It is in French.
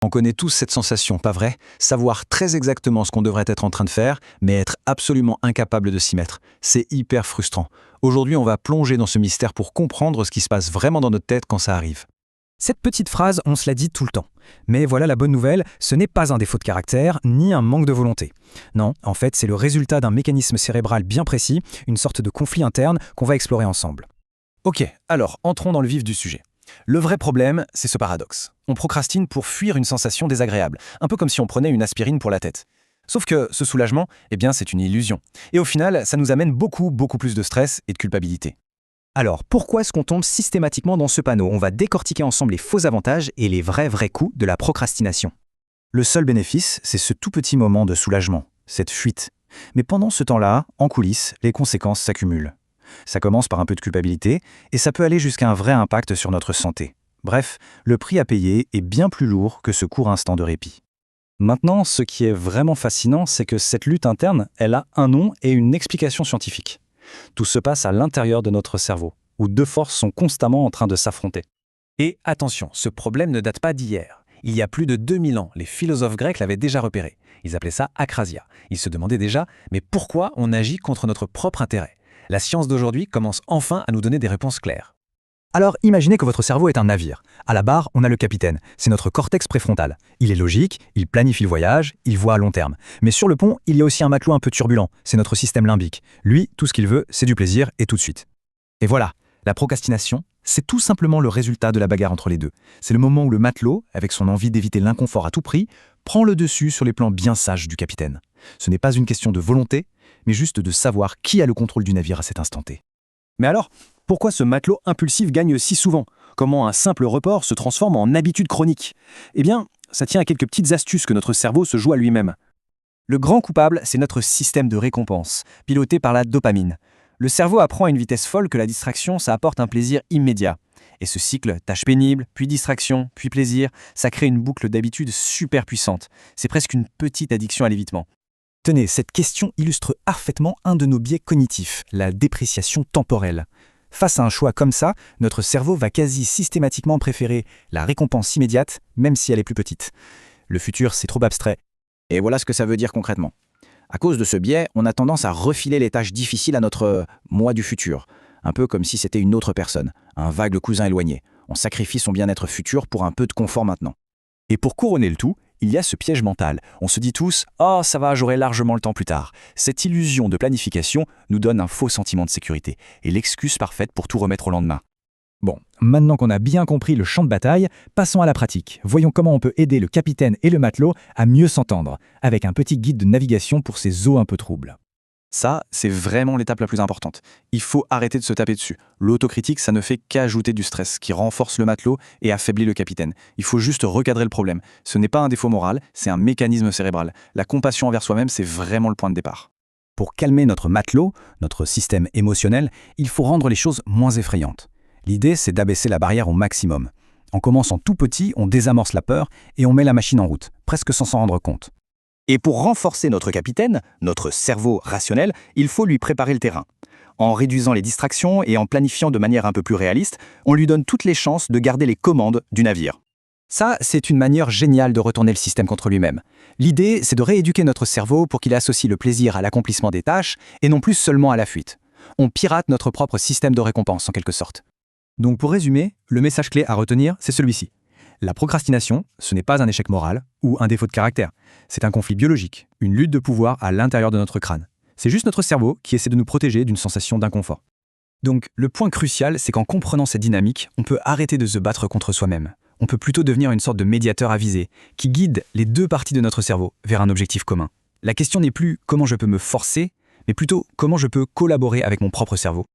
On connaît tous cette sensation, pas vrai? Savoir très exactement ce qu'on devrait être en train de faire, mais être absolument incapable de s'y mettre. C'est hyper frustrant. Aujourd'hui, on va plonger dans ce mystère pour comprendre ce qui se passe vraiment dans notre tête quand ça arrive. Cette petite phrase, on se la dit tout le temps. Mais voilà la bonne nouvelle, ce n'est pas un défaut de caractère, ni un manque de volonté. Non, en fait, c'est le résultat d'un mécanisme cérébral bien précis, une sorte de conflit interne qu'on va explorer ensemble. Ok, alors entrons dans le vif du sujet. Le vrai problème, c'est ce paradoxe. On procrastine pour fuir une sensation désagréable, un peu comme si on prenait une aspirine pour la tête. Sauf que ce soulagement, c'est une illusion. Et au final, ça nous amène beaucoup plus de stress et de culpabilité. Alors, pourquoi est-ce qu'on tombe systématiquement dans ce panneau? On va décortiquer ensemble les faux avantages et les vrais coups de la procrastination. Le seul bénéfice, c'est ce tout petit moment de soulagement, cette fuite. Mais pendant ce temps-là, en coulisses, les conséquences s'accumulent. Ça commence par un peu de culpabilité et ça peut aller jusqu'à un vrai impact sur notre santé. Bref, le prix à payer est bien plus lourd que ce court instant de répit. Maintenant, ce qui est vraiment fascinant, c'est que cette lutte interne, elle a un nom et une explication scientifique. Tout se passe à l'intérieur de notre cerveau, où deux forces sont constamment en train de s'affronter. Et attention, ce problème ne date pas d'hier. Il y a plus de 2000 ans, les philosophes grecs l'avaient déjà repéré. Ils appelaient ça akrasia. Ils se demandaient déjà, mais pourquoi on agit contre notre propre intérêt? La science d'aujourd'hui commence enfin à nous donner des réponses claires. Alors, imaginez que votre cerveau est un navire. À la barre, on a le capitaine. C'est notre cortex préfrontal. Il est logique, il planifie le voyage, il voit à long terme. Mais sur le pont, il y a aussi un matelot un peu turbulent. C'est notre système limbique. Lui, tout ce qu'il veut, c'est du plaisir et tout de suite. Et voilà, la procrastination, c'est tout simplement le résultat de la bagarre entre les deux. C'est le moment où le matelot, avec son envie d'éviter l'inconfort à tout prix, prend le dessus sur les plans bien sages du capitaine. Ce n'est pas une question de volonté, mais juste de savoir qui a le contrôle du navire à cet instant T. Mais alors, pourquoi ce matelot impulsif gagne si souvent? Comment un simple report se transforme en habitude chronique? Eh bien, ça tient à quelques petites astuces que notre cerveau se joue à lui-même. Le grand coupable, c'est notre système de récompense, piloté par la dopamine. Le cerveau apprend à une vitesse folle que la distraction, ça apporte un plaisir immédiat. Et ce cycle, tâche pénible, puis distraction, puis plaisir, ça crée une boucle d'habitude super puissante. C'est presque une petite addiction à l'évitement. Tenez, cette question illustre parfaitement un de nos biais cognitifs, la dépréciation temporelle. Face à un choix comme ça, notre cerveau va quasi systématiquement préférer la récompense immédiate, même si elle est plus petite. Le futur, c'est trop abstrait. Et voilà ce que ça veut dire concrètement. À cause de ce biais, on a tendance à refiler les tâches difficiles à notre moi du futur, un peu comme si c'était une autre personne, un vague cousin éloigné. On sacrifie son bien-être futur pour un peu de confort maintenant. Et pour couronner le tout, il y a ce piège mental. On se dit tous « Oh, ça va, j'aurai largement le temps plus tard ». Cette illusion de planification nous donne un faux sentiment de sécurité et l'excuse parfaite pour tout remettre au lendemain. Bon, maintenant qu'on a bien compris le champ de bataille, passons à la pratique. Voyons comment on peut aider le capitaine et le matelot à mieux s'entendre, avec un petit guide de navigation pour ces eaux un peu troubles. Ça, c'est vraiment l'étape la plus importante. Il faut arrêter de se taper dessus. L'autocritique, ça ne fait qu'ajouter du stress, qui renforce le matelot et affaiblit le capitaine. Il faut juste recadrer le problème. Ce n'est pas un défaut moral, c'est un mécanisme cérébral. La compassion envers soi-même, c'est vraiment le point de départ. Pour calmer notre matelot, notre système émotionnel, il faut rendre les choses moins effrayantes. L'idée, c'est d'abaisser la barrière au maximum. En commençant tout petit, on désamorce la peur et on met la machine en route, presque sans s'en rendre compte. Et pour renforcer notre capitaine, notre cerveau rationnel, il faut lui préparer le terrain. En réduisant les distractions et en planifiant de manière un peu plus réaliste, on lui donne toutes les chances de garder les commandes du navire. Ça, c'est une manière géniale de retourner le système contre lui-même. L'idée, c'est de rééduquer notre cerveau pour qu'il associe le plaisir à l'accomplissement des tâches et non plus seulement à la fuite. On pirate notre propre système de récompense en quelque sorte. Donc pour résumer, le message clé à retenir, c'est celui-ci. La procrastination, ce n'est pas un échec moral ou un défaut de caractère. C'est un conflit biologique, une lutte de pouvoir à l'intérieur de notre crâne. C'est juste notre cerveau qui essaie de nous protéger d'une sensation d'inconfort. Donc le point crucial, c'est qu'en comprenant cette dynamique, on peut arrêter de se battre contre soi-même. On peut plutôt devenir une sorte de médiateur avisé, qui guide les deux parties de notre cerveau vers un objectif commun. La question n'est plus comment je peux me forcer, mais plutôt comment je peux collaborer avec mon propre cerveau